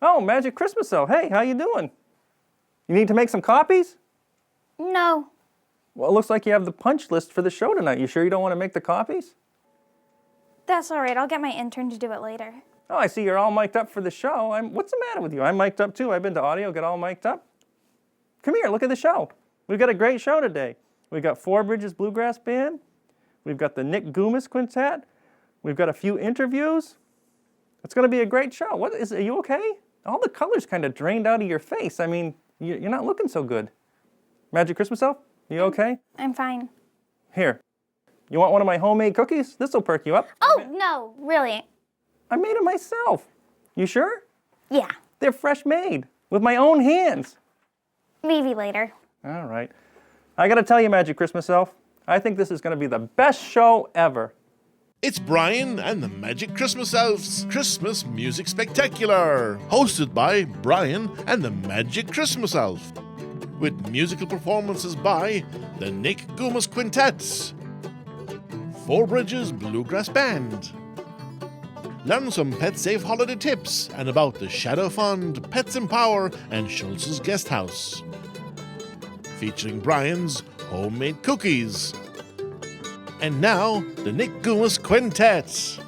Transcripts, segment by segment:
Oh, Magic Christmas Elf. Hey, how you doing? You need to make some copies? No. Well, it looks like you have the punch list for the show tonight. You sure you don't want to make the copies? That's all right. I'll get my intern to do it later. Oh, I see you're all mic'd up for the show. What's the matter with you? I'm mic'd up too. I've been to audio, get all mic'd up. Come here, look at the show. We've got a great show today. We've got Four Bridges Bluegrass Band. We've got the Nick Gumas Quintet. We've got a few interviews. It's going to be a great show. Are you okay? All the colors kind of drained out of your face. I mean, you're not looking so good. Magic Christmas Elf, you okay? I'm fine. Here, you want one of my homemade cookies? This'll perk you up. Oh, no, really. I made them myself. You sure? Yeah, They're fresh made, with my own hands. maybe later. All right. I gotta tell you, Magic Christmas Elf, I think this is gonna be the best show ever. It's Brian and the Magic Christmas Elves Christmas Music Spectacular, hosted by Brian and the Magic Christmas Elf, with musical performances by the Nick Gumas Quintet, Four Bridges Bluegrass Band. Learn some pet-safe holiday tips and about the Shadow Fund, Pets Empower, and Schultz's Guest House. Featuring Brian's homemade cookies. And now, the Nick Gumas Quintet.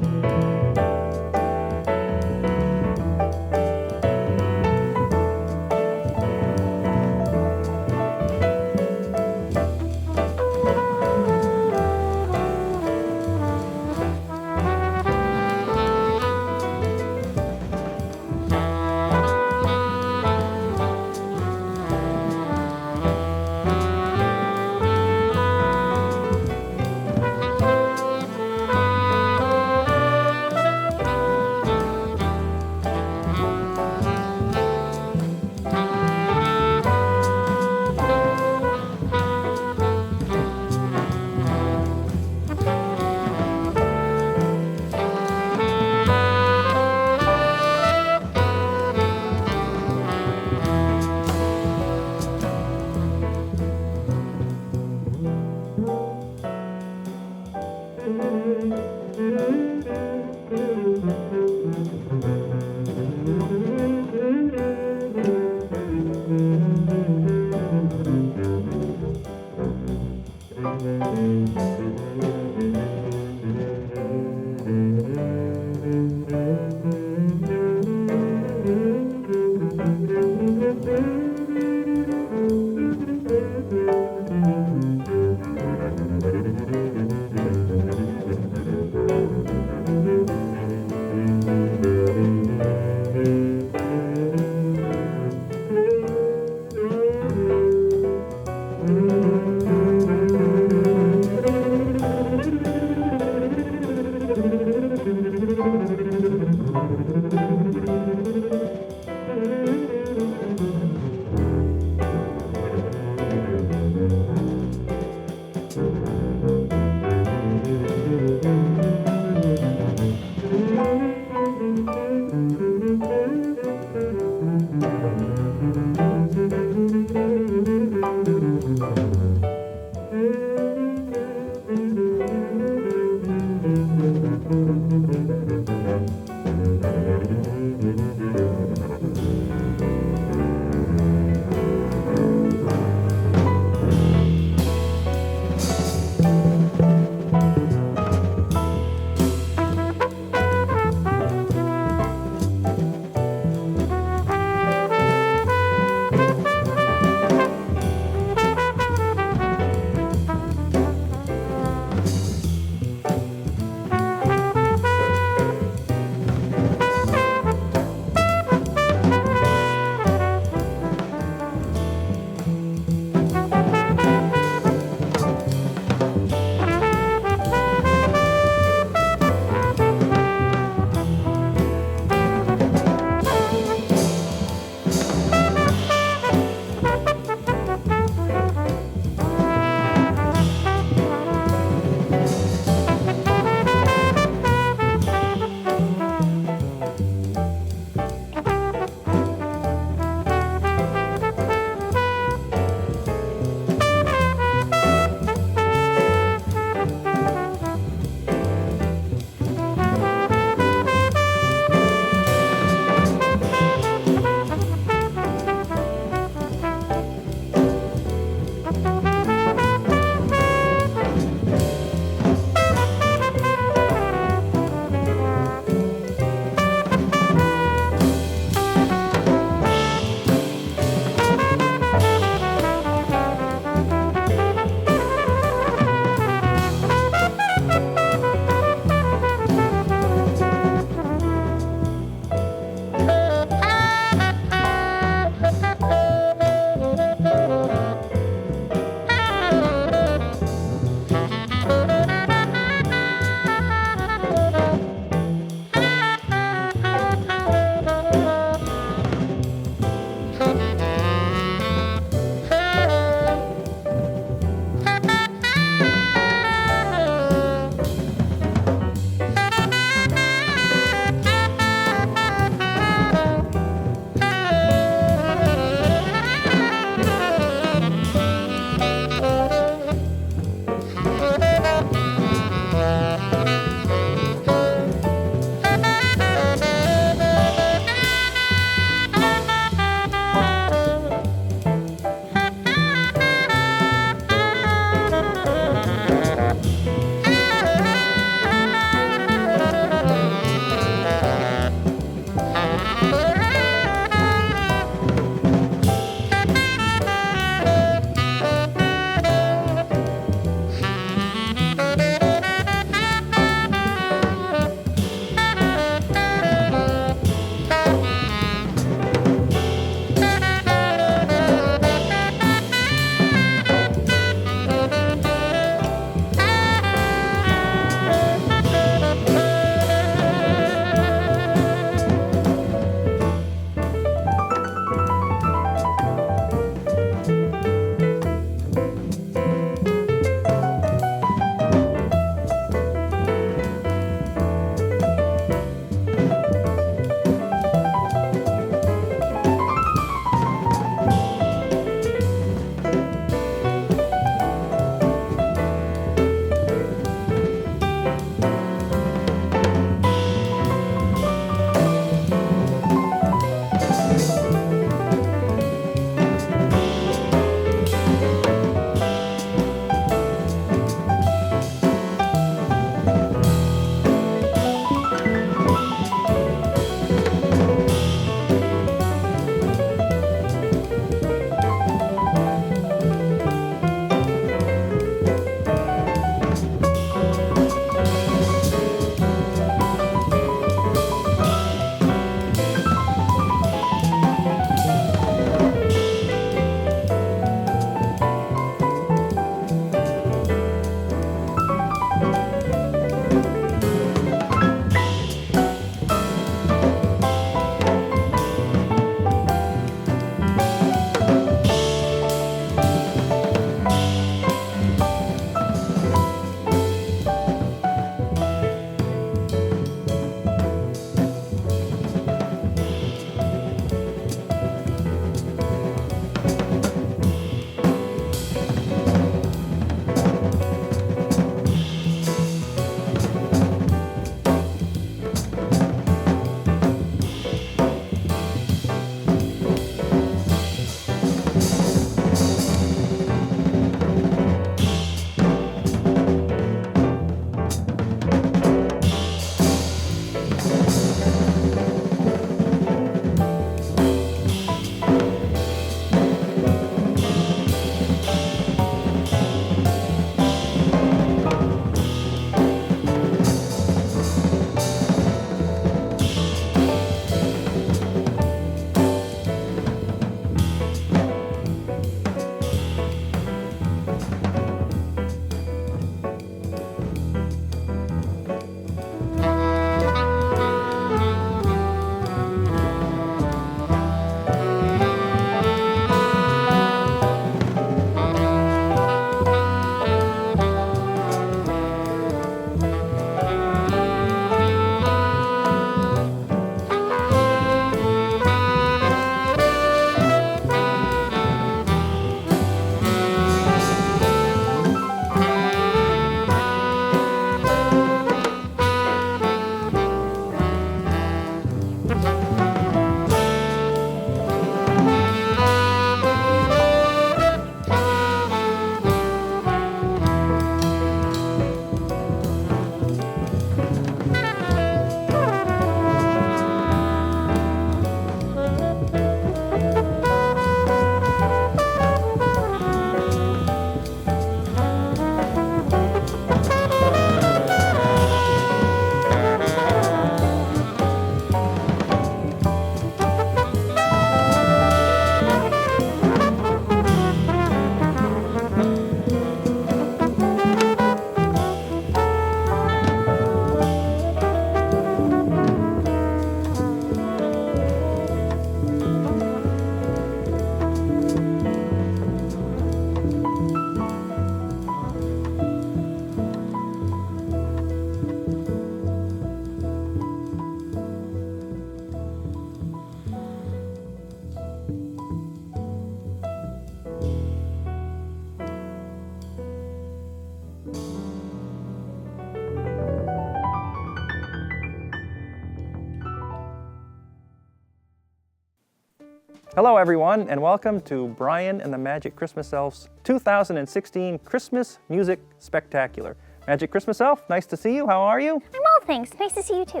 Hello everyone, and welcome to Brian and the Magic Christmas Elves 2016 Christmas Music Spectacular. Magic Christmas Elf, nice to see you. How are you? I'm well, thanks. Nice to see you too.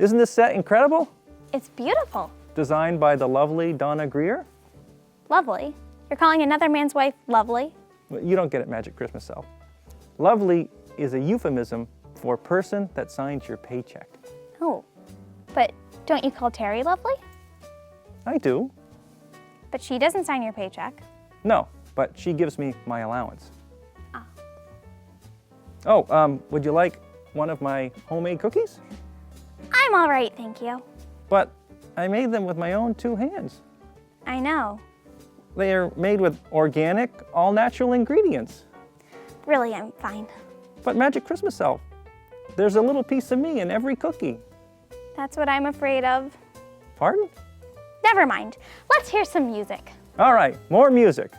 Isn't this set incredible? It's beautiful. Designed by the lovely Donna Greer. Lovely. You're calling another man's wife lovely? Well, you don't get it, Magic Christmas Elf. Lovely is a euphemism for person that signs your paycheck. Oh, but don't you call Terry lovely? I do. But she doesn't sign your paycheck. No, but she gives me my allowance. Ah. Oh, would you like one of my homemade cookies? I'm all right, thank you. But I made them with my own 2 hands. I know. They are made with organic, all-natural ingredients. Really, I'm fine. But Magic Christmas Elf, there's a little piece of me in every cookie. That's what I'm afraid of. Pardon? Never mind. Let's hear some music. All right, more music.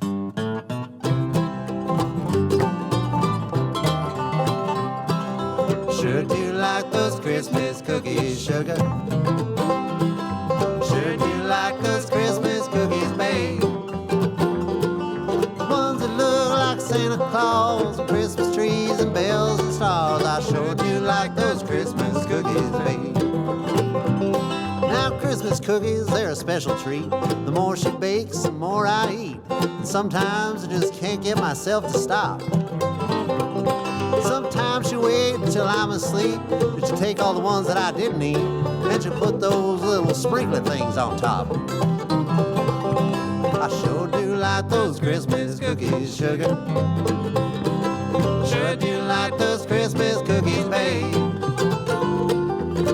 Sure do like those Christmas cookies, sugar. Sure do like those Christmas cookies, babe. Ones that look like Santa Claus, and Christmas trees and bells and stars. I sure do like those Christmas cookies, babe. Now Christmas cookies, they're a special treat. The more she bakes, the more I eat. And sometimes I just can't get myself to stop. Sometimes she'll wait until I'm asleep, but she'll take all the ones that I didn't eat, and she'll put those little sprinkler things on top. I sure do like those Christmas cookies, sugar. Sure do like those Christmas cookies, babe.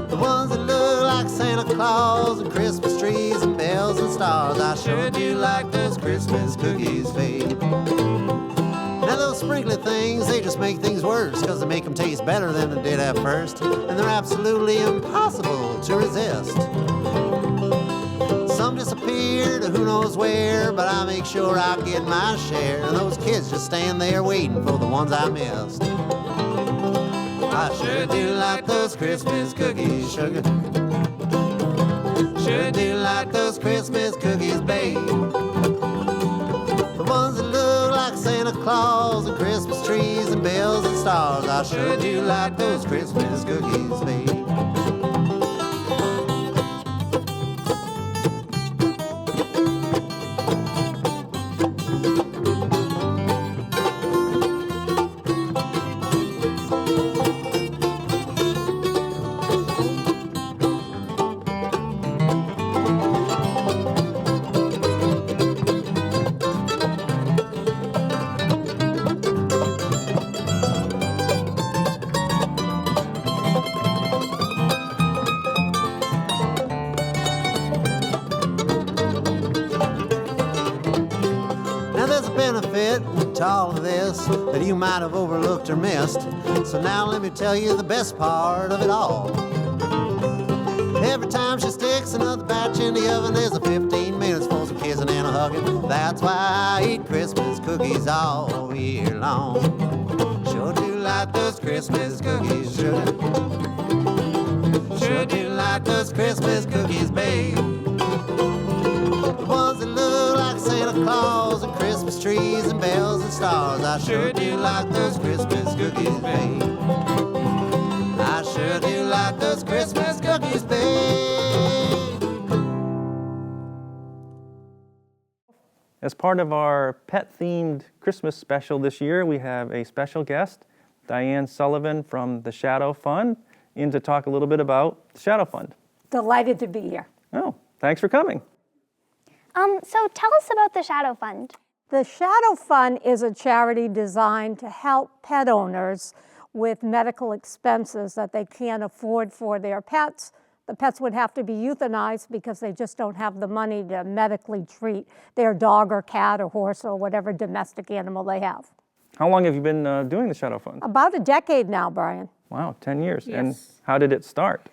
The ones that look like Santa Claus and Christmas trees and bells and stars. I sure do like those Christmas cookies, babe. Now those sprinkly things, they just make things worse, cause they make them taste better than they did at first, and they're absolutely impossible to resist. Some disappear to who knows where, but I make sure I get my share, and those kids just stand there waiting for the ones I missed. I sure do like those Christmas cookies, sugar. Sure do like those Christmas cookies, babe. The ones that look like Santa Claus and Christmas trees and bells and stars. I sure do like those Christmas cookies, babe. Benefit to all of this that you might have overlooked or missed. So now let me tell you the best part of it all. Every time she sticks another batch in the oven, there's a 15 minutes for some kissing and a hugging. That's why I eat Christmas cookies all year long. Sure do like those Christmas cookies, sugar. Sure do like those Christmas cookies, babe. The ones that look like Santa Claus and Christmas trees and bells and stars. I sure do like those Christmas cookies, babe. I sure do like those Christmas cookies, babe. As part of our pet-themed Christmas special this year, we have a special guest, Diane Sullivan from the Shadow Fund, in to talk a little bit about the Shadow Fund. Delighted to be here. Oh, thanks for coming. So tell us about the Shadow Fund. The Shadow Fund is a charity designed to help pet owners with medical expenses that they can't afford for their pets. The pets would have to be euthanized because they just don't have the money to medically treat their dog or cat or horse or whatever domestic animal they have. How long have you been doing the Shadow Fund? About a decade now, Brian. Wow, 10 years. Yes. And how did it start?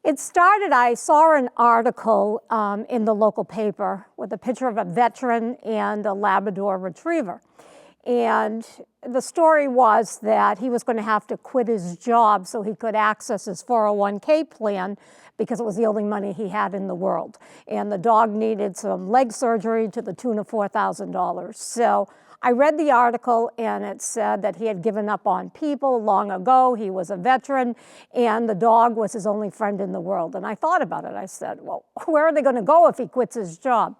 It started, I saw an article in the local paper with a picture of a veteran and a Labrador retriever. And the story was that he was going to have to quit his job so he could access his 401k plan because it was the only money he had in the world. And the dog needed some leg surgery to the tune of $4,000. So I read the article, and it said that he had given up on people long ago. He was a veteran, and the dog was his only friend in the world. And I thought about it. I said, well, where are they going to go if he quits his job?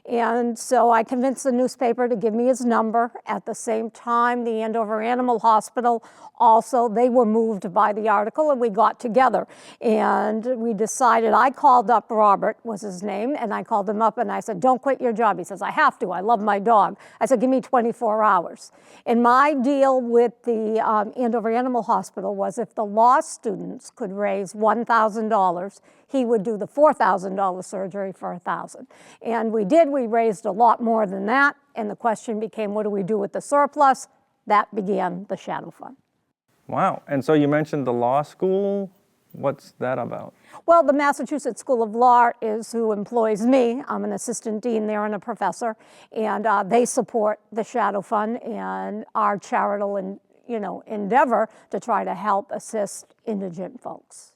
And so I convinced the newspaper to give me his number. At the same time, the Andover Animal Hospital also, they were moved by the article, and we got together. And we decided, I called up, Robert was his name, and I called him up and I said, don't quit your job. He says, I have to, I love my dog. I said, give me 24 hours. And my deal with the Andover Animal Hospital was if the law students could raise $1,000, he would do the $4,000 surgery for $1,000. And we did, we raised a lot more than that. And the question became, what do we do with the surplus? That began the Shadow Fund. Wow. And so you mentioned the law school. What's that about? Well, the Massachusetts School of Law is who employs me. I'm an assistant dean there and a professor, and they support the Shadow Fund and our charitable endeavor to try to help assist indigent folks.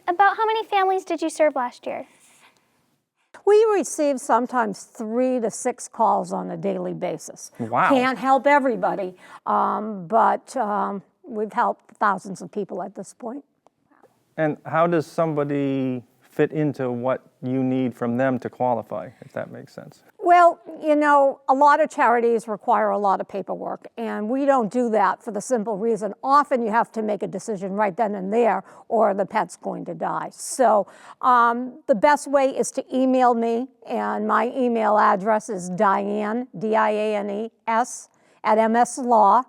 About how many families did you serve last year? We receive sometimes 3 to 6 calls on a daily basis. Wow. Can't help everybody, but we've helped thousands of people at this point. And how does somebody fit into what you need from them to qualify, if that makes sense? Well, a lot of charities require a lot of paperwork, and we don't do that for the simple reason. Often you have to make a decision right then and there, or the pet's going to die. So the best way is to email me, and my email address is Diane, DIANES, at mslaw.edu,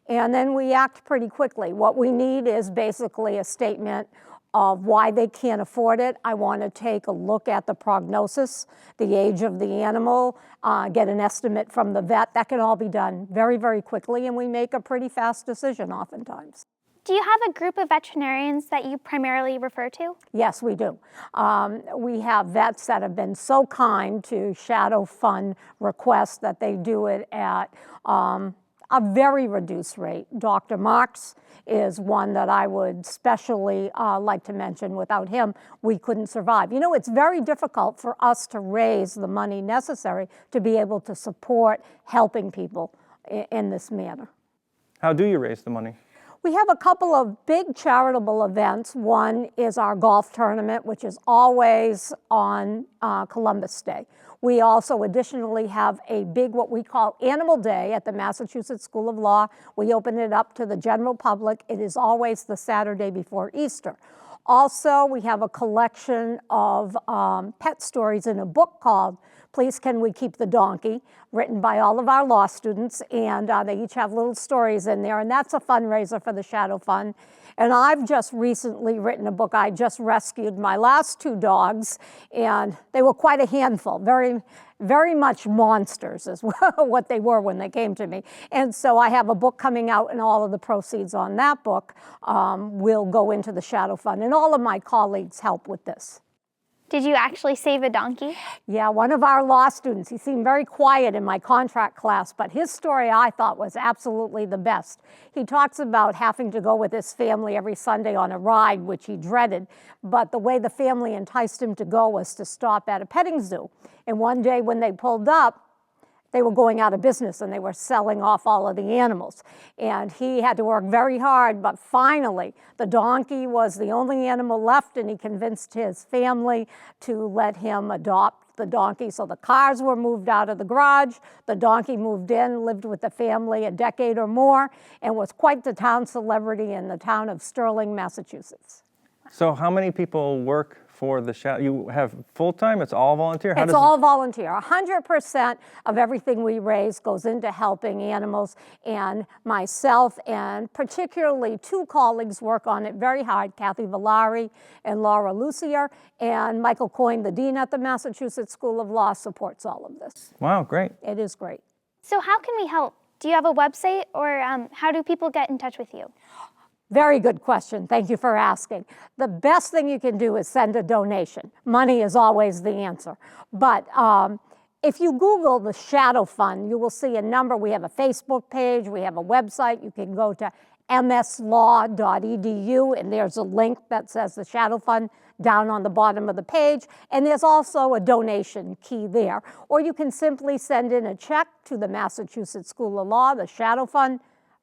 and then we act pretty quickly. What we need is basically a statement of why they can't afford it. I want to take a look at the prognosis, the age of the animal, get an estimate from the vet. That can all be done very, very quickly, and we make a pretty fast decision oftentimes. Do you have a group of veterinarians that you primarily refer to? Yes, we do. We have vets that have been so kind to Shadow Fund requests that they do it at a very reduced rate. Dr. Marks is one that I would especially like to mention. Without him, we couldn't survive. It's very difficult for us to raise the money necessary to be able to support helping people in this manner. How do you raise the money? We have a couple of big charitable events. One is our golf tournament, which is always on Columbus Day. We also additionally have a big, what we call Animal Day at the Massachusetts School of Law. We open it up to the general public. It is always the Saturday before Easter. Also, we have a collection of pet stories in a book called Please Can We Keep the Donkey, written by all of our law students, and they each have little stories in there, and that's a fundraiser for the Shadow Fund. And I've just recently written a book. I just rescued my last 2 dogs, and they were quite a handful, very, very much monsters is what they were when they came to me. And so I have a book coming out, and all of the proceeds on that book will go into the Shadow Fund, and all of my colleagues help with this. Did you actually save a donkey? Yeah, one of our law students, he seemed very quiet in my contract class, but his story I thought was absolutely the best. He talks about having to go with his family every Sunday on a ride, which he dreaded, but the way the family enticed him to go was to stop at a petting zoo. And one day when they pulled up, they were going out of business and they were selling off all of the animals. And he had to work very hard, but finally the donkey was the only animal left, and he convinced his family to let him adopt the donkey. So the cars were moved out of the garage, the donkey moved in, lived with the family a decade or more, and was quite the town celebrity in the town of Sterling, Massachusetts. So how many people work for the Shadow? You have full-time? It's all volunteer? It's all volunteer. 100% of everything we raise goes into helping animals, and myself and particularly 2 colleagues work on it very hard, Kathy Villari and Laura Lucier, and Michael Coyne, the dean at the Massachusetts School of Law, supports all of this. Wow, great. It is great. So how can we help? Do you have a website, or how do people get in touch with you? Very good question. Thank you for asking. The best thing you can do is send a donation. Money is always the answer. But If you Google the Shadow Fund, you will see a number. We have a Facebook page, we have a website. You can go to mslaw.edu, and there's a link that says the Shadow Fund down on the bottom of the page, and there's also a donation key there. Or you can simply send in a check to the Massachusetts School of Law, the Shadow Fund,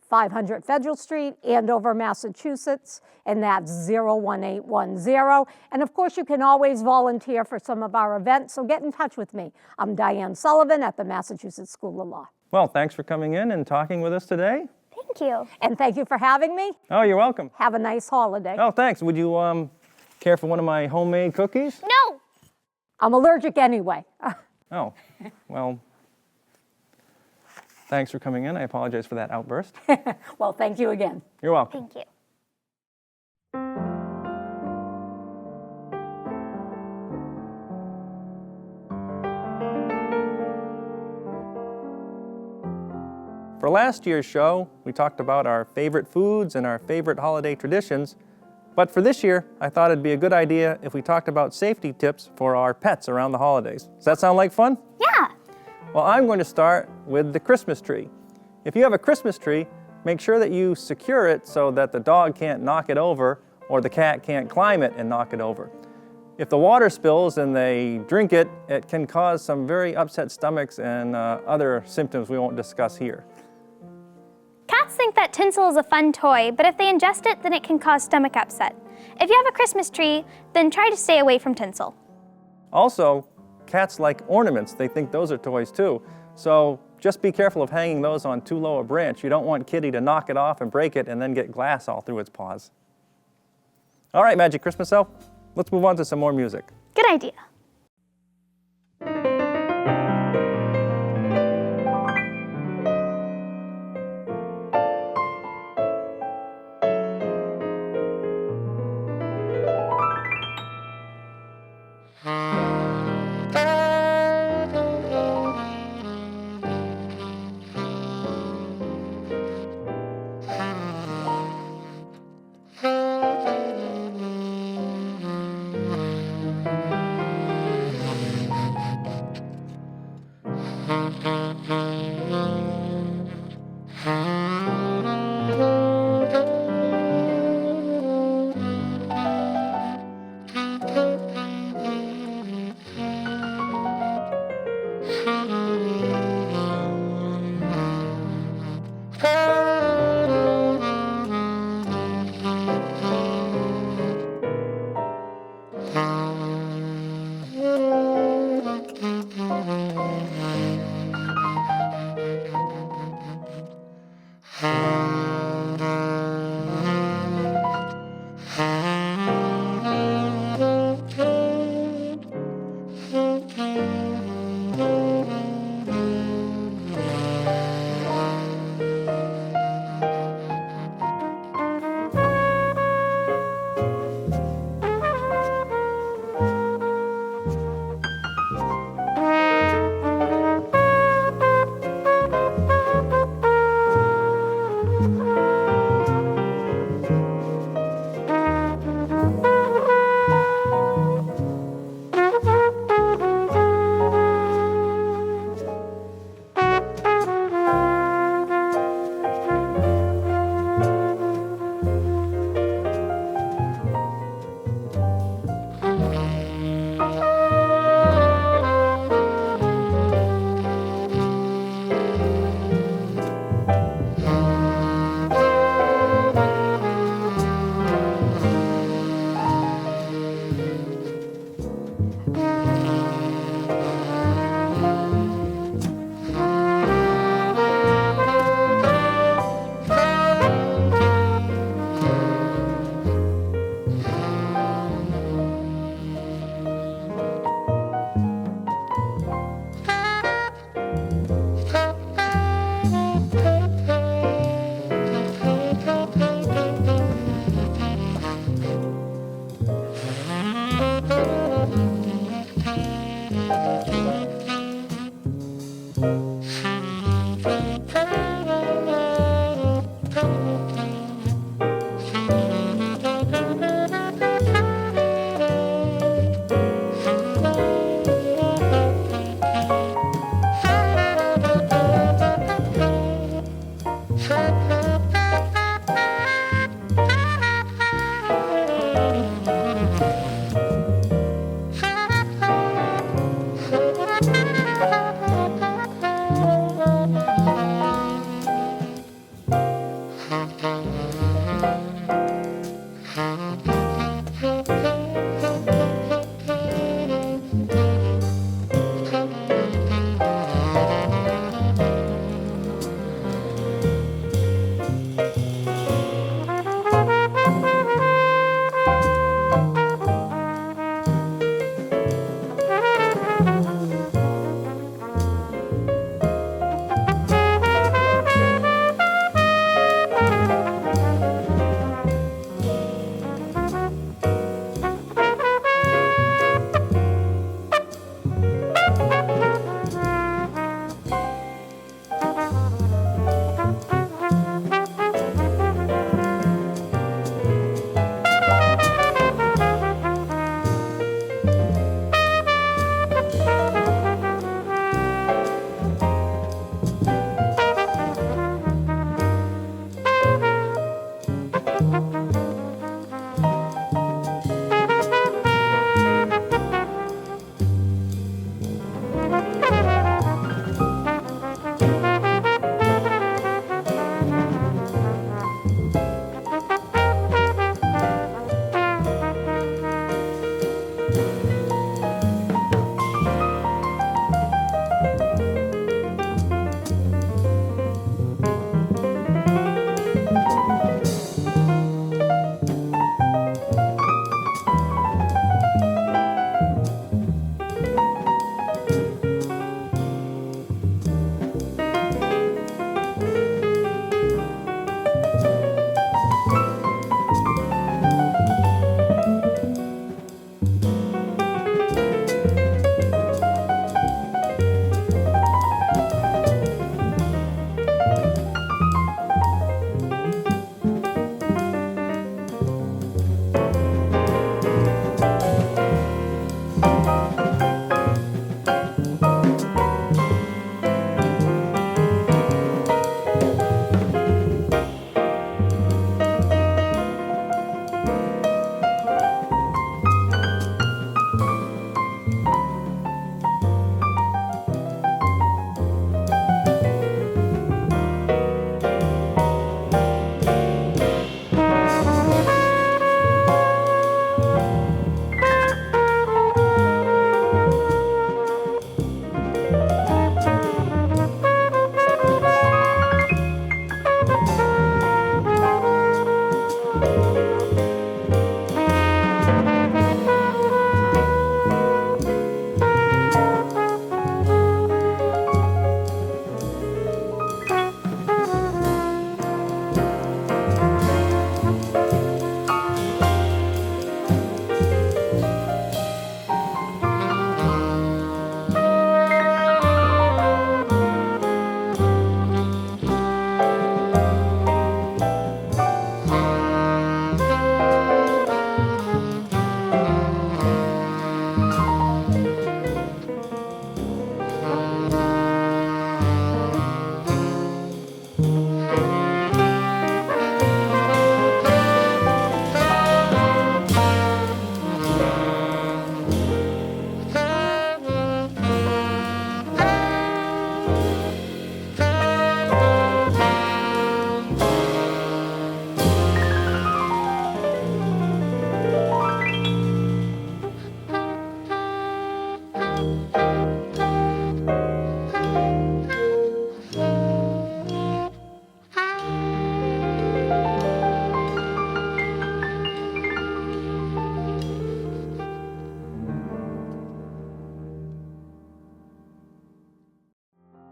500 Federal Street, Andover, Massachusetts, and that's 01810. And of course, you can always volunteer for some of our events, so get in touch with me. I'm Diane Sullivan at the Massachusetts School of Law. Well, thanks for coming in and talking with us today. Thank you. And thank you for having me. Oh, you're welcome. Have a nice holiday. Oh, thanks. Would you care for one of my homemade cookies? No! I'm allergic anyway. Oh, well, thanks for coming in. I apologize for that outburst. Well, thank you again. You're welcome. Thank you. For last year's show, we talked about our favorite foods and our favorite holiday traditions. But for this year, I thought it'd be a good idea if we talked about safety tips for our pets around the holidays. Does that sound like fun? Yeah. Well, I'm going to start with the Christmas tree. If you have a Christmas tree, make sure that you secure it so that the dog can't knock it over or the cat can't climb it and knock it over. If the water spills and they drink it, it can cause some very upset stomachs and other symptoms we won't discuss here. Cats think that tinsel is a fun toy, but if they ingest it, then it can cause stomach upset. If you have a Christmas tree, then try to stay away from tinsel. Also, cats like ornaments. They think those are toys too. So just be careful of hanging those on too low a branch. You don't want Kitty to knock it off and break it and then get glass all through its paws. All right, Magic Christmas Elf, let's move on to some more music. Good idea.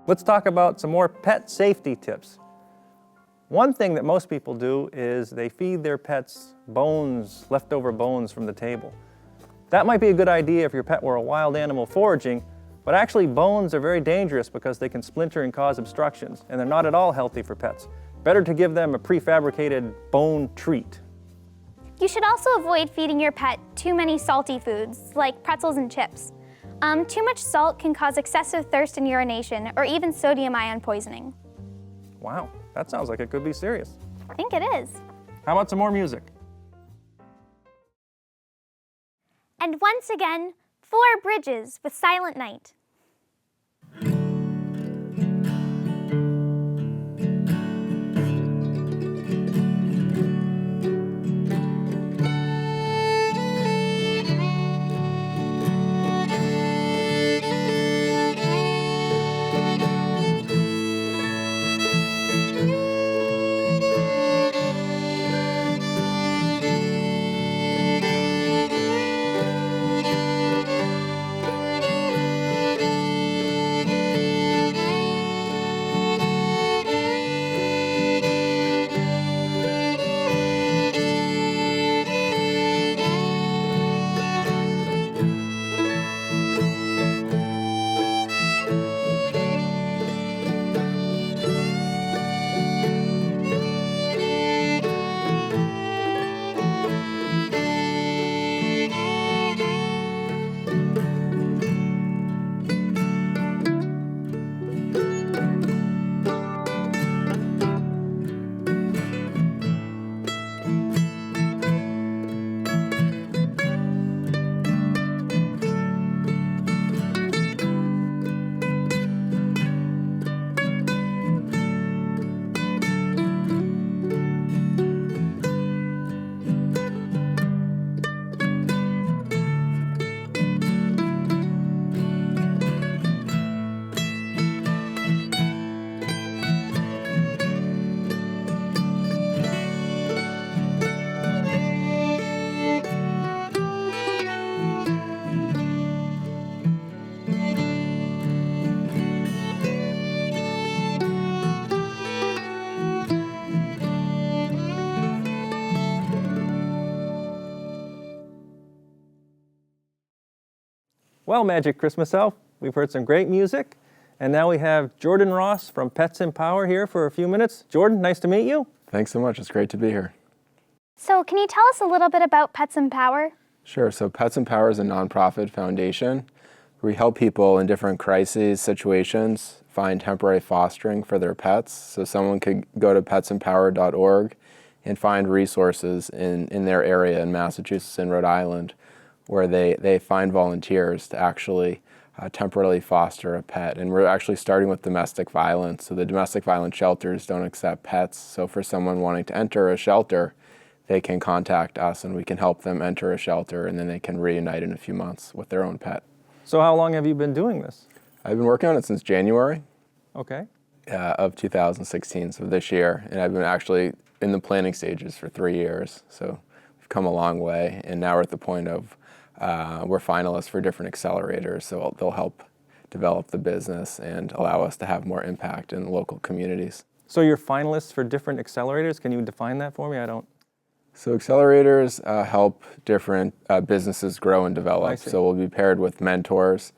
Let's talk about some more pet safety tips. One thing that most people do is they feed their pets bones, leftover bones from the table. That might be a good idea if your pet were a wild animal foraging, but actually bones are very dangerous because they can splinter and cause obstructions, and they're not at all healthy for pets. Better to give them a prefabricated bone treat. You should also avoid feeding your pet too many salty foods, like pretzels and chips. Too much salt can cause excessive thirst and urination, or even sodium ion poisoning. Wow, That sounds like it could be serious. I think it is. How about some more music? And once again, Four Bridges with Silent Night. Well, Magic Christmas Elf, we've heard some great music, and now we have Jordan Ross from Pets Empower here for a few minutes. Jordan, nice to meet you. Thanks so much. It's great to be here. So can you tell us a little bit about Pets Empower? Sure. So Pets Empower is a nonprofit foundation. We help people in different crises, situations, find temporary fostering for their pets. So someone could go to petsempower.org and find resources in their area in Massachusetts and Rhode Island where they find volunteers to actually temporarily foster a pet. And we're actually starting with domestic violence. So the domestic violence shelters don't accept pets. So for someone wanting to enter a shelter, they can contact us and we can help them enter a shelter, and then they can reunite in a few months with their own pet. So how long have you been doing this? I've been working on it since January Okay. of 2016, so this year. And I've been actually in the planning stages for 3 years. So we've come a long way, and now we're at the point of we're finalists for different accelerators, so they'll help develop the business and allow us to have more impact in local communities. So you're finalists for different accelerators. Can you define that for me? I don't. So accelerators help different businesses grow and I develop. see. So we'll be paired with mentors,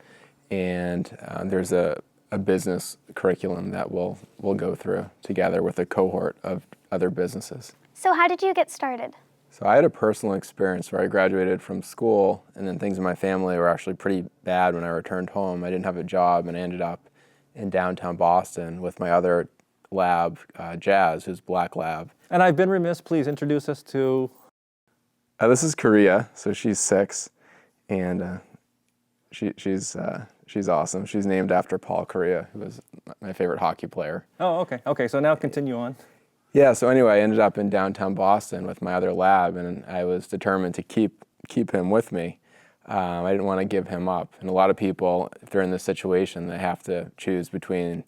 and there's a business curriculum that we'll go through together with a cohort of other businesses. So how did you get started? So I had a personal experience where I graduated from school, and then things in my family were actually pretty bad when I returned home. I didn't have a job, and I ended up in downtown Boston with my other lab, Jazz, who's Black Lab. And I've been remiss, please introduce us to. This is Korea, so she's 6, and she's awesome. She's named after Paul Korea, who was my favorite hockey player. Oh, okay. Okay, so now continue on. Yeah, so anyway, I ended up in downtown Boston with my other lab, and I was determined to keep him with me. I didn't want to give him up. And a lot of people, if they're in this situation, they have to choose between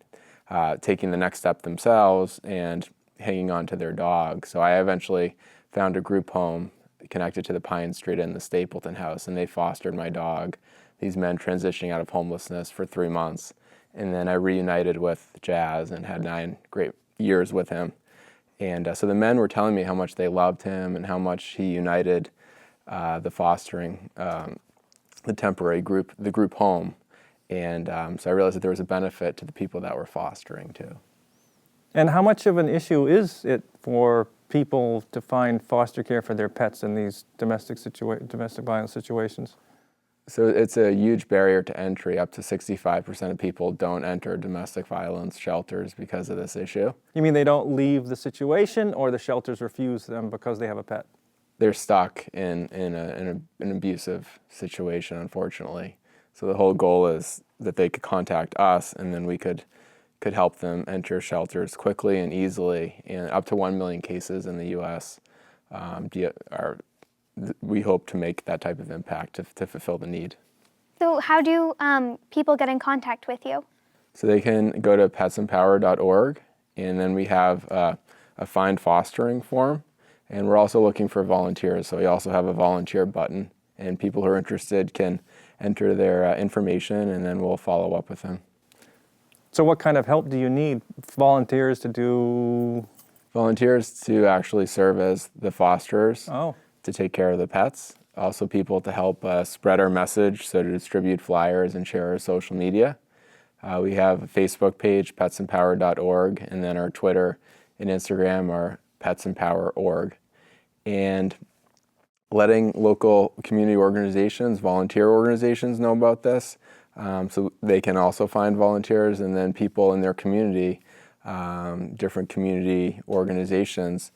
taking the next step themselves and hanging on to their dog. So I eventually found a group home connected to the Pine Street Inn, the Stapleton House, and they fostered my dog. These men transitioning out of homelessness for 3 months. And then I reunited with Jazz and had 9 great years with him. And so the men were telling me how much they loved him and how much he united the fostering, the temporary group, the group home. And so I realized that there was a benefit to the people that were fostering too. And how much of an issue is it for people to find foster care for their pets in these domestic violence situations? So it's a huge barrier to entry. Up to 65% of people don't enter domestic violence shelters because of this issue. You mean they don't leave the situation, or the shelters refuse them because they have a pet? They're stuck in an abusive situation, unfortunately. So the whole goal is that they could contact us, and then we could help them enter shelters quickly and easily. And up to 1 million cases in the U.S. We hope to make that type of impact to fulfill the need. So how do people get in contact with you? So they can go to petsempower.org, and then we have a find fostering form, and we're also looking for volunteers. So we also have a volunteer button, and people who are interested can enter their information, and then we'll follow up with them. So what kind of help do you need? Volunteers to do? Volunteers to actually serve as the fosterers, Oh. to take care of the pets. Also people to help spread our message, so to distribute flyers and share our social media. We have a Facebook page, petsempower.org, and then our Twitter and Instagram are petsempower.org. And letting local community organizations, volunteer organizations know about this, so they can also find volunteers, and then people in their community, different community organizations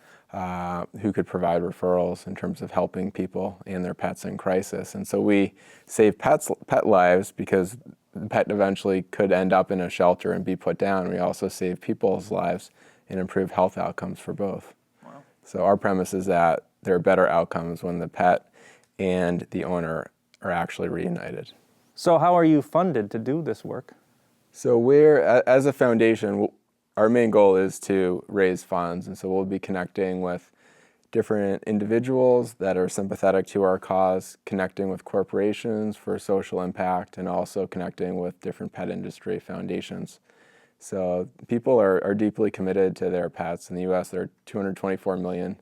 who could provide referrals in terms of helping people and their pets in crisis. And so we save pet lives because the pet eventually could end up in a shelter and be put down. We also save people's lives and improve health outcomes for both. Wow. So our premise is that there are better outcomes when the pet and the owner are actually reunited. So how are you funded to do this work? So we're, as a foundation, our main goal is to raise funds, and so we'll be connecting with different individuals that are sympathetic to our cause, connecting with corporations for social impact, and also connecting with different pet industry foundations. So people are deeply committed to their pets. In the U.S., there are 224 million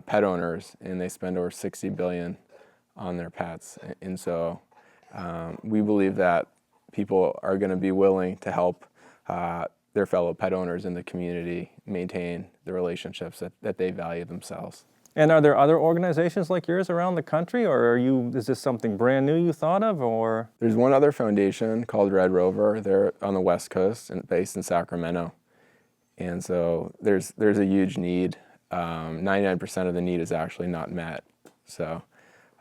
pet owners, and they spend over $60 billion on their pets. And so we believe that people are going to be willing to help their fellow pet owners in the community maintain the relationships that they value themselves. And are there other organizations like yours around the country, or is this something brand new you thought of, or? There's one other foundation called Red Rover. They're on the West Coast and based in Sacramento. And so there's a huge need. 99% of the need is actually not met. So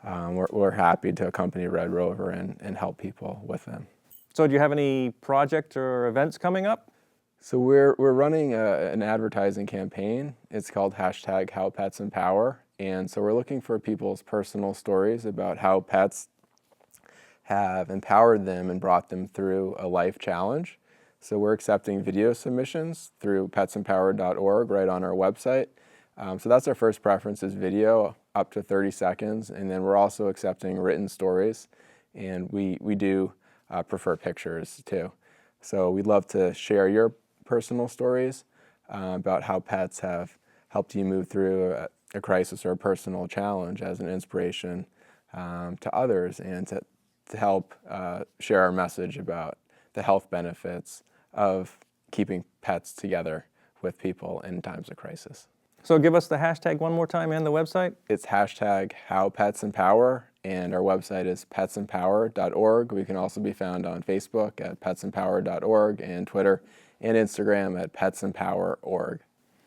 we're happy to accompany Red Rover and help people with them. So do you have any projects or events coming up? So we're running an advertising campaign. It's called #HowPetsEmpower. And so we're looking for people's personal stories about how pets have empowered them and brought them through a life challenge. So we're accepting video submissions through petsempower.org right on our website. So that's our first preference, is video up to 30 seconds. And then we're also accepting written stories. And we do prefer pictures too. So we'd love to share your personal stories about how pets have helped you move through a crisis or a personal challenge as an inspiration to others, and to help share our message about the health benefits of keeping pets together with people in times of crisis. So give us the hashtag one more time and the website. It's #HowPetsEmpower, and our website is petsempower.org. We can also be found on Facebook at petsempower.org and Twitter and Instagram at petsempower.org.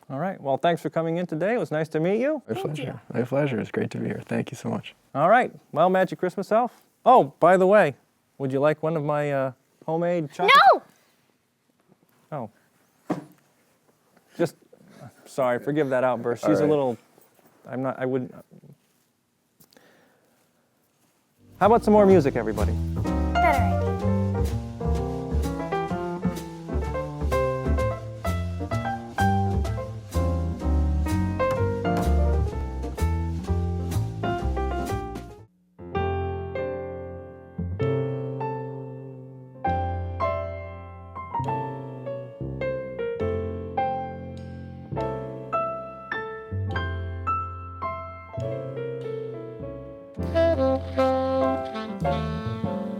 All right. Well, thanks for coming in today. It was nice to meet you. My pleasure. My pleasure. It's great to be here. Thank you so much. All right. Well, Magic Christmas Elf. Oh, by the way, would you like one of my homemade chocolate? No! Oh. Just, sorry, forgive that outburst. She's a little, I wouldn't. How about some more music, everybody? Better idea.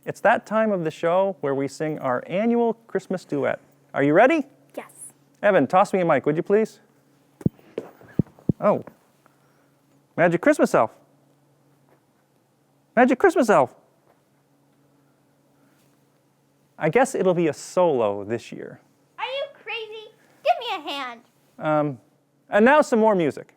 It's that time of the show where we sing our annual Christmas duet. Are you ready? Yes. Evan, toss me a mic, would you please? Oh. Magic Christmas Elf. Magic Christmas Elf. I guess it'll be a solo this year. Are you crazy? Give me a hand. And now some more music.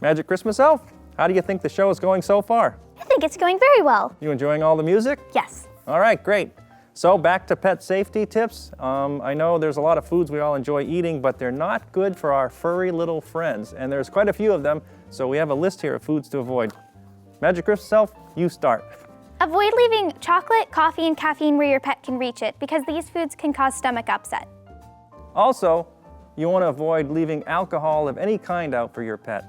Magic Christmas Elf, how do you think the show is going so far? I think it's going very well. You enjoying all the music? Yes. All right, great. So back to pet safety tips. I know there's a lot of foods we all enjoy eating, but they're not good for our furry little friends. And there's quite a few of them, so we have a list here of foods to avoid. Magic Christmas Elf, you start. Avoid leaving chocolate, coffee, and caffeine where your pet can reach it, because these foods can cause stomach upset. Also, you want to avoid leaving alcohol of any kind out for your pet.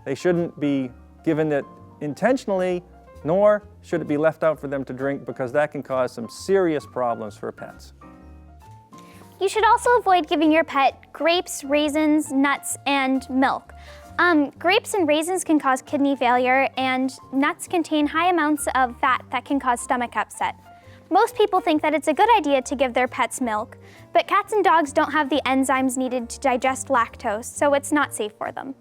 They shouldn't be given it intentionally, nor should it be left out for them to drink, because that can cause some serious problems for pets. You should also avoid giving your pet grapes, raisins, nuts, and milk. Grapes and raisins can cause kidney failure, and nuts contain high amounts of fat that can cause stomach upset. Most people think that it's a good idea to give their pets milk, but cats and dogs don't have the enzymes needed to digest lactose, so it's not safe for them.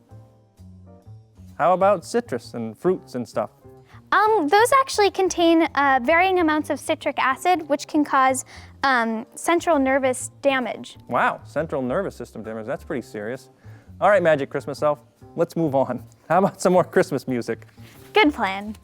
How about citrus and fruits and stuff? Those actually contain varying amounts of citric acid, which can cause central nervous damage. Wow, central nervous system damage, that's pretty serious. All right, Magic Christmas Elf, let's move on. How about some more Christmas music? Good plan.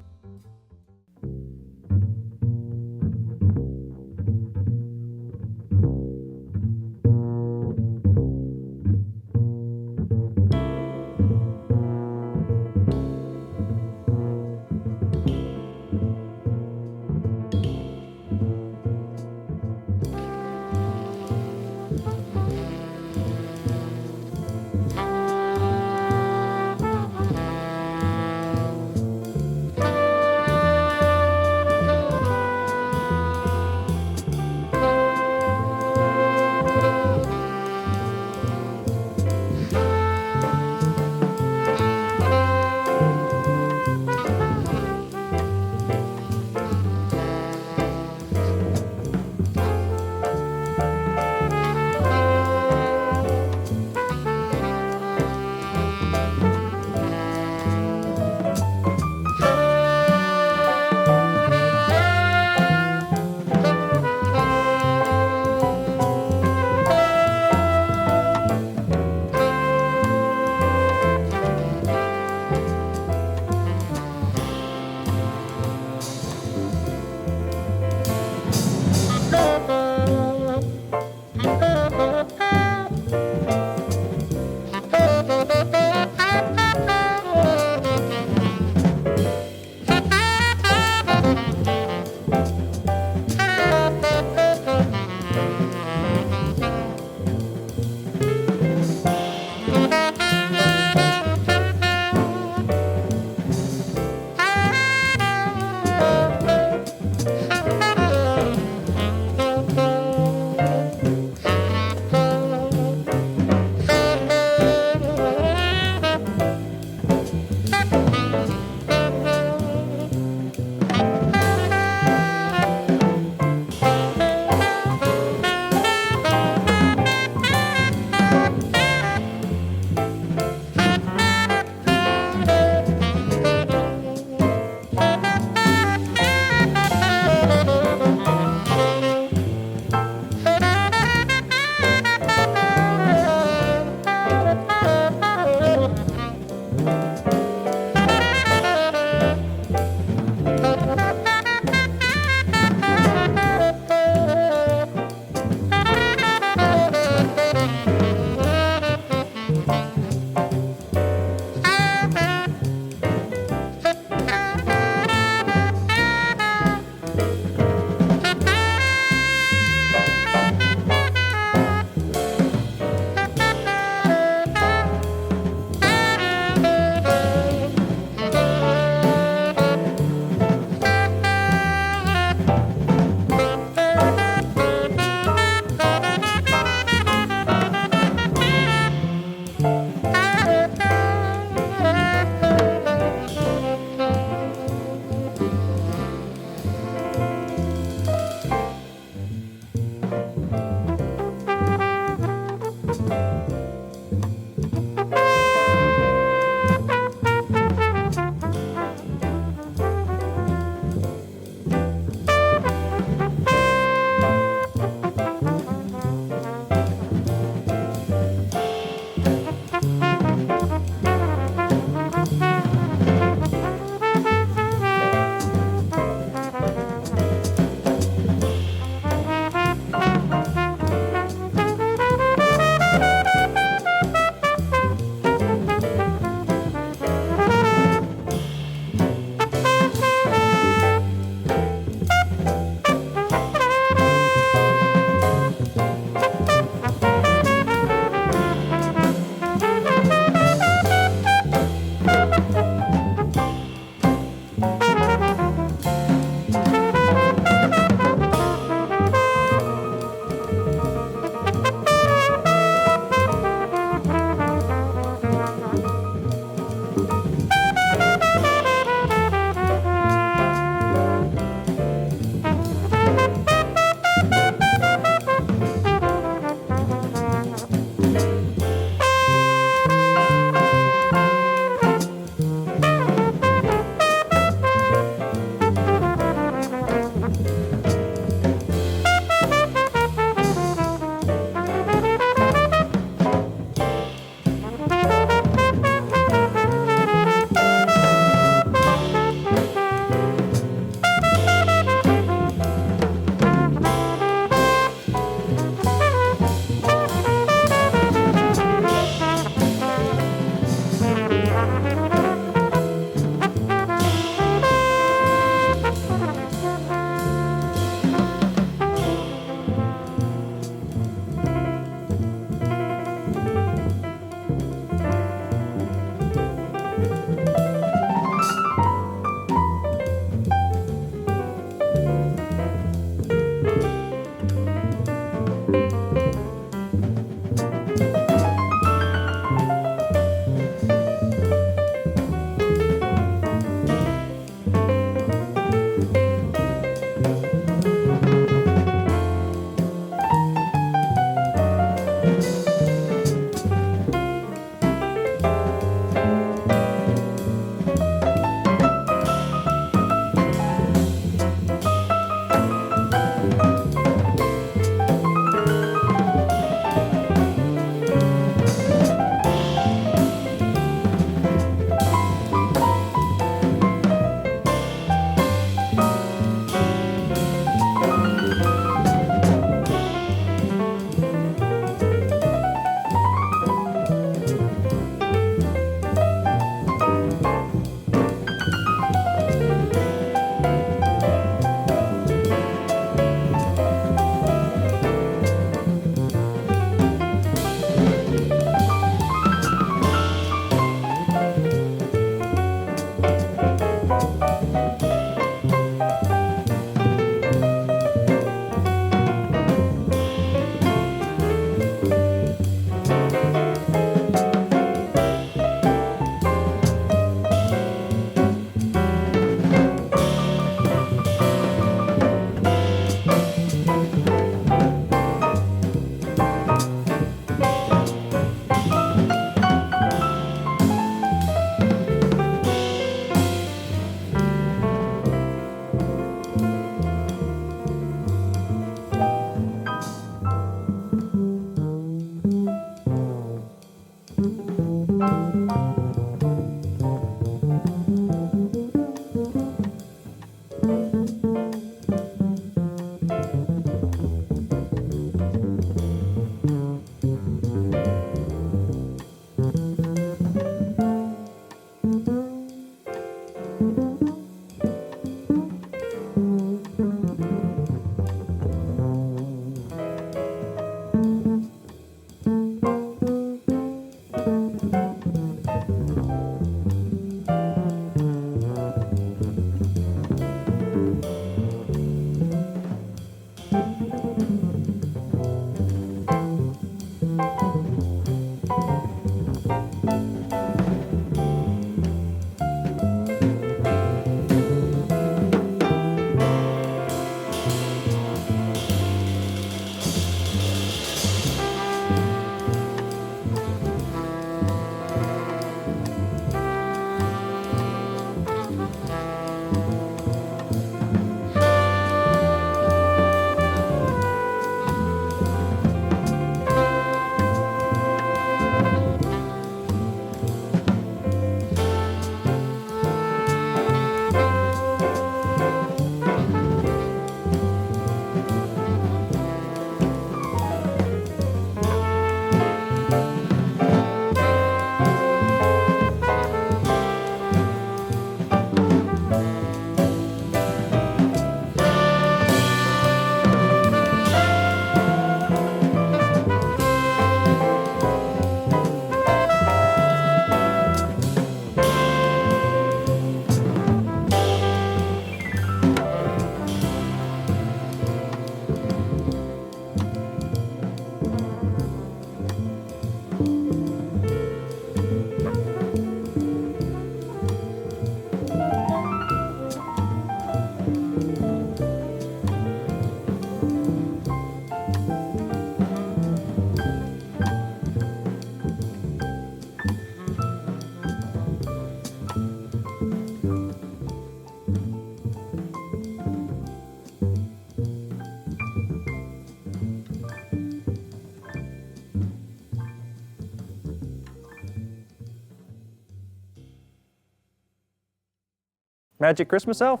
Magic Christmas Elf,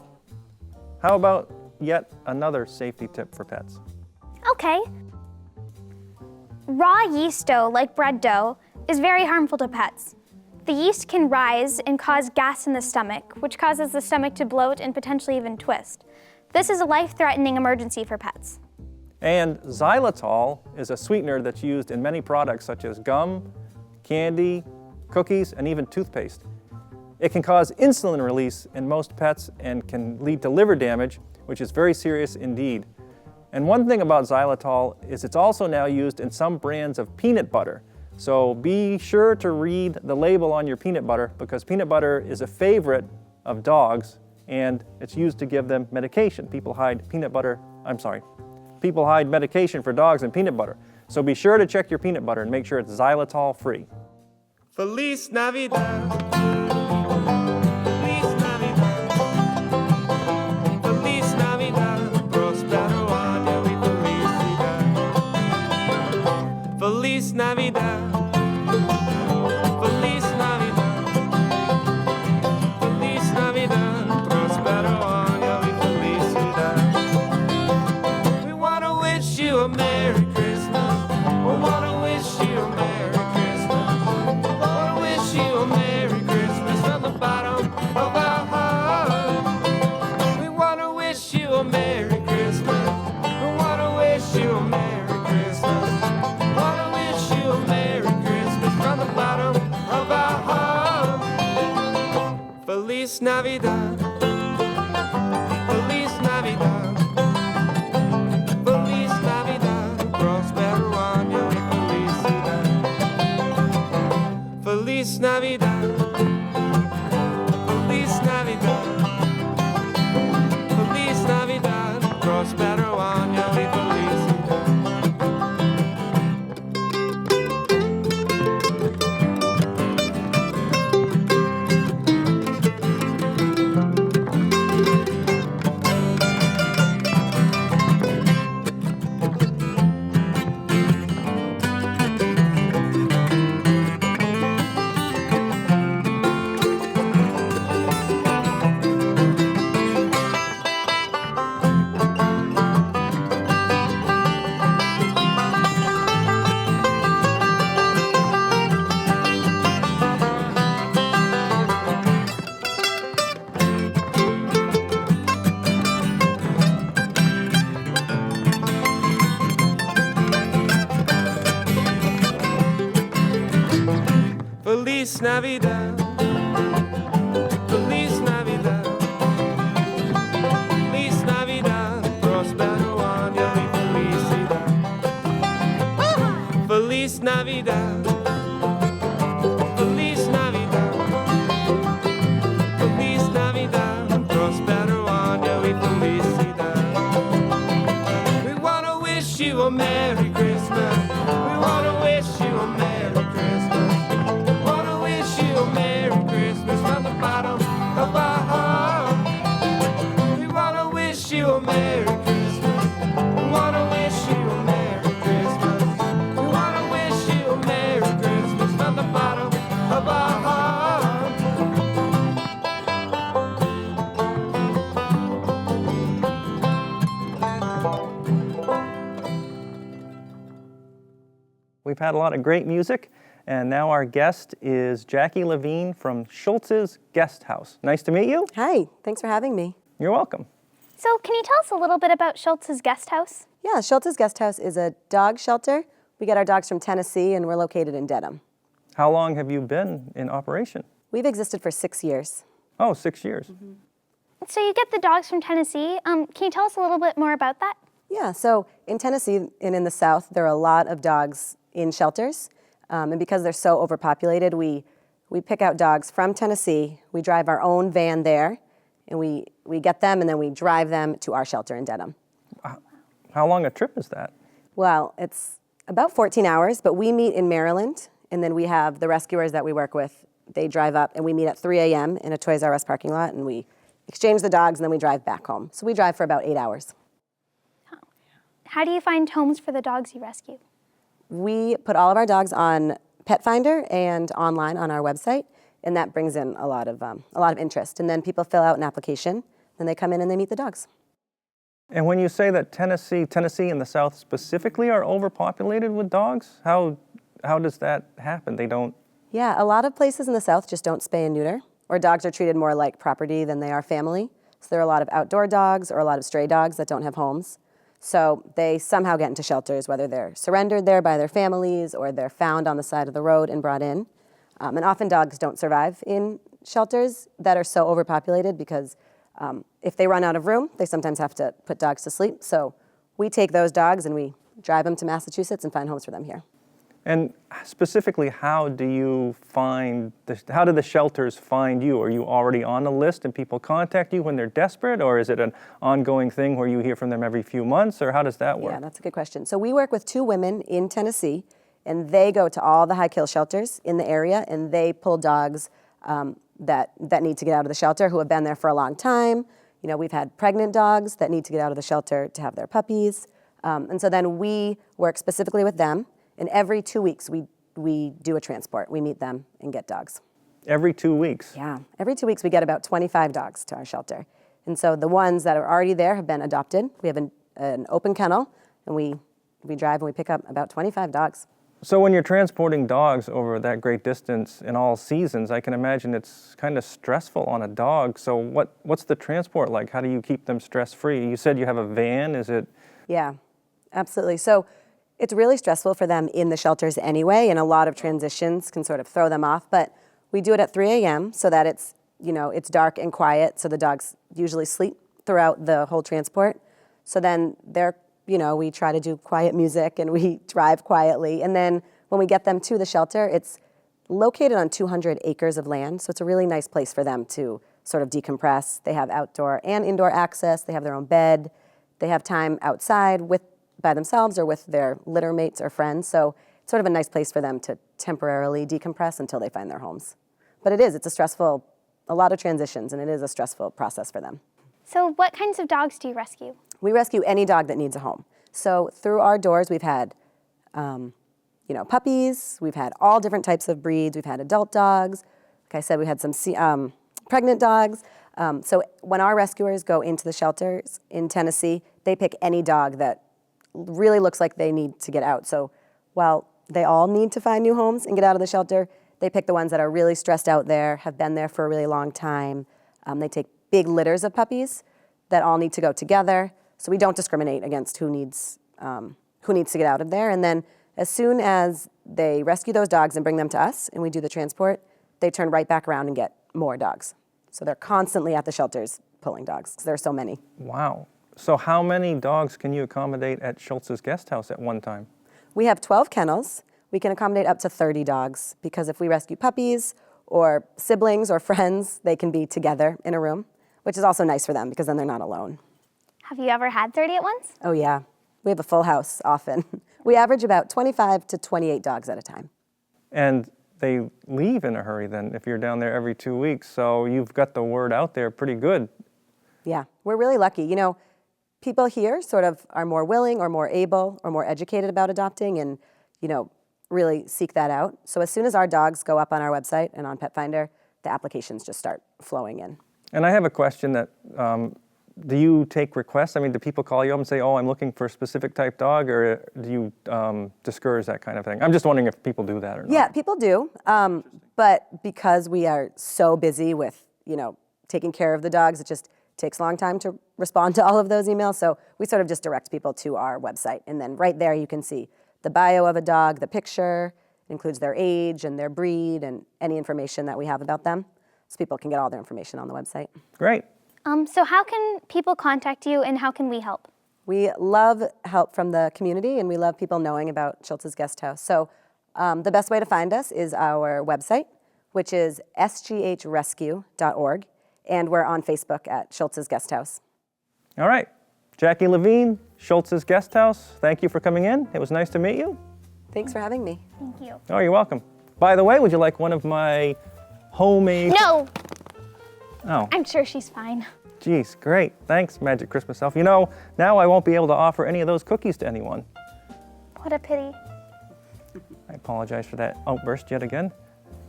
how about yet another safety tip for pets? Okay. Raw yeast dough, like bread dough, is very harmful to pets. The yeast can rise and cause gas in the stomach, which causes the stomach to bloat and potentially even twist. This is a life-threatening emergency for pets. And xylitol is a sweetener that's used in many products such as gum, candy, cookies, and even toothpaste. It can cause insulin release in most pets and can lead to liver damage, which is very serious indeed. And one thing about xylitol is it's also now used in some brands of peanut butter. So be sure to read the label on your peanut butter, because peanut butter is a favorite of dogs and it's used to give them medication. People hide medication for dogs in peanut butter. So be sure to check your peanut butter and make sure it's xylitol free. Feliz Navidad. Feliz Navidad. Feliz Navidad. Prospero año y felicidad. Feliz Navidad. Feliz Navidad. Feliz Navidad. Prospero año y felicidad. We want to wish you a Merry Christmas. We want to wish you a Merry Christmas. We want to wish you a Merry Christmas from the bottom of our heart. We want to wish you a Merry Christmas. We want to wish you a Merry Christmas. We want to wish you a Merry Christmas from the bottom of our heart. Feliz Navidad. Feliz Navidad. Feliz Navidad. Prospero año y felicidad. Feliz Navidad. Feliz Navidad. Feliz Navidad. Prospero año y felicidad. Feliz Navidad. Feliz Navidad. Feliz Navidad. Prospero año y felicidad. Feliz Navidad. Feliz Navidad. Feliz Navidad. Prospero año y felicidad. We want to wish you a Merry Christmas. We want to wish you a Merry Christmas. Merry Christmas from the bottom of our heart. We want to wish you a Merry Christmas. We want to wish you a Merry Christmas. We want to wish you a Merry Christmas from the bottom of our heart. We've had a lot of great music. And now our guest is Jackie Levine from Schultz's Guest House. Nice to meet you. Hi, thanks for having me. You're welcome. So can you tell us a little bit about Schultz's Guest House? Yeah, Schultz's Guest House is a dog shelter. We get our dogs from Tennessee, and we're located in Dedham. How long have you been in operation? We've existed for 6 years. Oh, 6 years. Mm-hmm. So you get the dogs from Tennessee. Can you tell us a little bit more about that? Yeah, so in Tennessee and in the South, there are a lot of dogs in shelters. And because they're so overpopulated, we pick out dogs from Tennessee. We drive our own van there, and we get them, and then we drive them to our shelter in Dedham. How long a trip is that? Well, it's about 14 hours, but we meet in Maryland, and then we have the rescuers that we work with. They drive up, and we meet at 3 a.m. in a Toys R Us parking lot, and we exchange the dogs, and then we drive back home. So we drive for about 8 hours. How do you find homes for the dogs you rescue? We put all of our dogs on Pet Finder and online on our website, and that brings in a lot of interest. And then people fill out an application, then they come in and they meet the dogs. And when you say that Tennessee and the South specifically are overpopulated with dogs, how does that happen? They don't. Yeah, a lot of places in the South just don't spay and neuter, or dogs are treated more like property than they are family. So there are a lot of outdoor dogs or a lot of stray dogs that don't have homes. So they somehow get into shelters, whether they're surrendered there by their families or they're found on the side of the road and brought in. And often dogs don't survive in shelters that are so overpopulated because if they run out of room, they sometimes have to put dogs to sleep. So we take those dogs and we drive them to Massachusetts and find homes for them here. And specifically, how do the shelters find you? Are you already on the list and people contact you when they're desperate, or is it an ongoing thing where you hear from them every few months, or how does that work? Yeah, that's a good question. So we work with 2 women in Tennessee, and they go to all the high kill shelters in the area, and they pull dogs that need to get out of the shelter who have been there for a long time. You know, we've had pregnant dogs that need to get out of the shelter to have their puppies. And so then we work specifically with them. And every 2 weeks, we do a transport. We meet them and get dogs. Every 2 weeks? Yeah. Every 2 weeks, we get about 25 dogs to our shelter. And so the ones that are already there have been adopted. We have an open kennel, and we drive and we pick up about 25 dogs. So when you're transporting dogs over that great distance in all seasons, I can imagine it's kind of stressful on a dog. So what's the transport like? How do you keep them stress-free? You said you have a van, is it? Yeah, absolutely. So it's really stressful for them in the shelters anyway, and a lot of transitions can sort of throw them off. But we do it at 3 a.m. so that it's dark and quiet, so the dogs usually sleep throughout the whole transport. So then we try to do quiet music and we drive quietly. And then when we get them to the shelter, it's located on 200 acres of land, so it's a really nice place for them to sort of decompress. They have outdoor and indoor access. They have their own bed. They have time outside by themselves or with their litter mates or friends. So it's sort of a nice place for them to temporarily decompress until they find their homes. But it's a lot of transitions, and it is a stressful process for them. So what kinds of dogs do you rescue? We rescue any dog that needs a home. So through our doors, we've had, puppies. We've had all different types of breeds. We've had adult dogs. Like I said, we had some pregnant dogs. So when our rescuers go into the shelters in Tennessee, they pick any dog that really looks like they need to get out. So while they all need to find new homes and get out of the shelter, they pick the ones that are really stressed out there, have been there for a really long time. They take big litters of puppies that all need to go together. So we don't discriminate against who needs to get out of there. And then as soon as they rescue those dogs and bring them to us and we do the transport, they turn right back around and get more dogs. So they're constantly at the shelters pulling dogs because there are so many. Wow. So how many dogs can you accommodate at Schultz's Guest House at one time? We have 12 kennels. We can accommodate up to 30 dogs because if we rescue puppies or siblings or friends, they can be together in a room, which is also nice for them because then they're not alone. Have you ever had 30 at once? Oh yeah, we have a full house often. We average about 25 to 28 dogs at a time. And they leave in a hurry then if you're down there every 2 weeks, so you've got the word out there pretty good. Yeah, we're really lucky. People here sort of are more willing or more able or more educated about adopting and, really seek that out. So as soon as our dogs go up on our website and on Pet Finder, the applications just start flowing in. And I have a question that, do you take requests? I mean, do people call you up and say, oh, I'm looking for a specific type dog, or do you discourage that kind of thing? I'm just wondering if people do that or not. Yeah, people do. But because we are so busy with, taking care of the dogs, it just takes a long time to respond to all of those emails. So we sort of just direct people to our website. And then right there you can see the bio of a dog, the picture, includes their age and their breed and any information that we have about them. So people can get all their information on the website. Great. So how can people contact you and how can we help? We love help from the community and we love people knowing about Schultz's Guest House. So the best way to find us is our website, which is sghrescue.org. And we're on Facebook at Schultz's Guest House. All right. Jackie Levine, Schultz's Guest House, thank you for coming in. It was nice to meet you. Thanks for having me. Thank you. Oh, you're welcome. By the way, would you like one of my homemade... No! Oh. I'm sure she's fine. Geez, great. Thanks, Magic Christmas Elf. Now I won't be able to offer any of those cookies to anyone. What a pity. I apologize for that outburst yet again.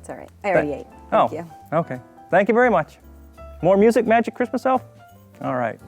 It's all right. I already ate. Thank you. Okay. Thank you very much. More music, Magic Christmas Elf? All right.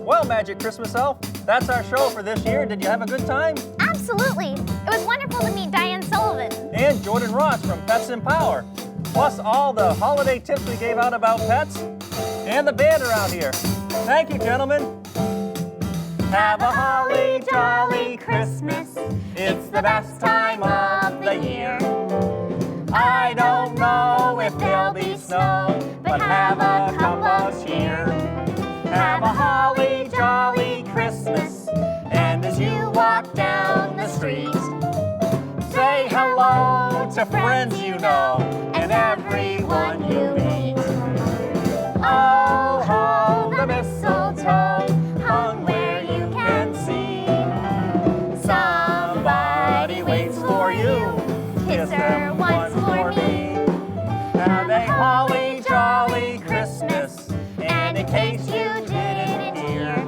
Well, Magic Christmas Elf, that's our show for this year. Did you have a good time? Absolutely. It was wonderful to meet Diane Sullivan. And Jordan Ross from Pets Empower. Plus all the holiday tips we gave out about pets and the band around here. Thank you, gentlemen. Have a holly jolly Christmas. It's the best time of the year. I don't know if there'll be snow, but have a cup of cheer. Have a holly jolly Christmas, and as you walk down the street, say hello to friends you know and everyone you meet. Oh, ho, the mistletoe hung where you can see. Somebody waits for you. Kiss her once for me. Have a holly jolly Christmas, and in case you didn't hear,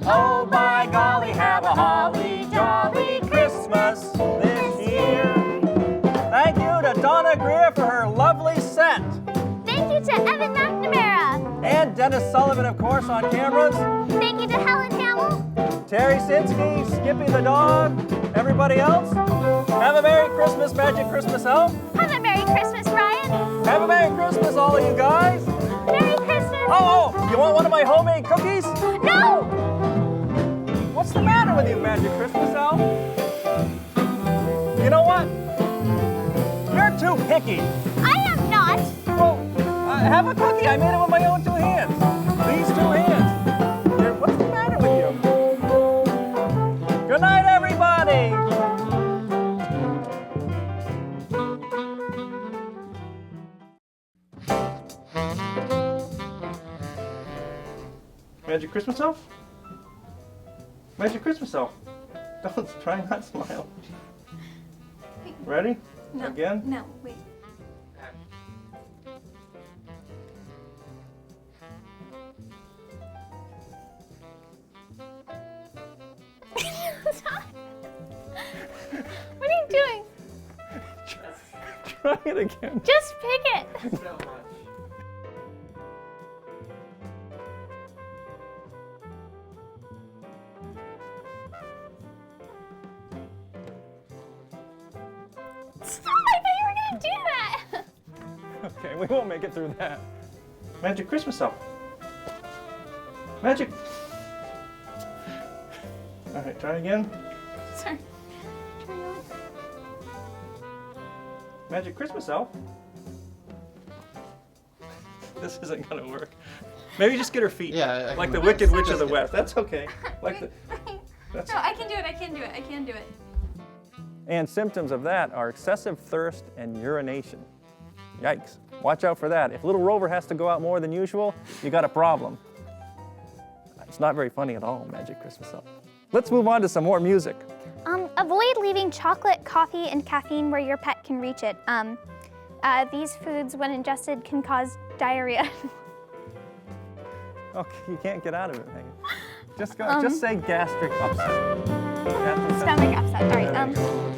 oh by golly, have a holly jolly Christmas this year. Thank you to Donna Greer for her lovely set. Thank you to Evan McNamara. And Dennis Sullivan, of course, on cameras. Thank you to Helen Hamill. Terry Sinsky, Skippy the dog, everybody else. Have a Merry Christmas, Magic Christmas Elf. Have a Merry Christmas, Ryan. Have a Merry Christmas, all of you guys. Merry Christmas. Oh, you want one of my homemade cookies? No! What's the matter with you, Magic Christmas Elf? You know what? You're too picky. I am not. Well, have a cookie. I made it with my own two hands. These two hands. What's the matter with you? Good night, everybody. Magic Christmas Elf? Magic Christmas Elf. Don't try not smile. Ready? No. Again? No, wait. Stop. What are you doing? Try it again. Just pick it. Stop! I thought you were gonna do that. Okay, we won't make it through that. Magic Christmas Elf. Magic. All right, try again. Sorry. Try it. Magic Christmas Elf. This isn't gonna work. Maybe just get her feet. Yeah, like the Wicked Witch of the West. That's okay. Like the. That's. No, I can do it. I can do it. I can do it. And symptoms of that are excessive thirst and urination. Yikes. Watch out for that. If little Rover has to go out more than usual, you got a problem. It's not very funny at all, Magic Christmas Elf. Let's move on to some more music. Avoid leaving chocolate, coffee, and caffeine where your pet can reach it. These foods, when ingested, can cause diarrhea. Okay, you can't get out of it, Megan. Just go. Just say gastric upset. Gastric upset. Stomach upset. All right.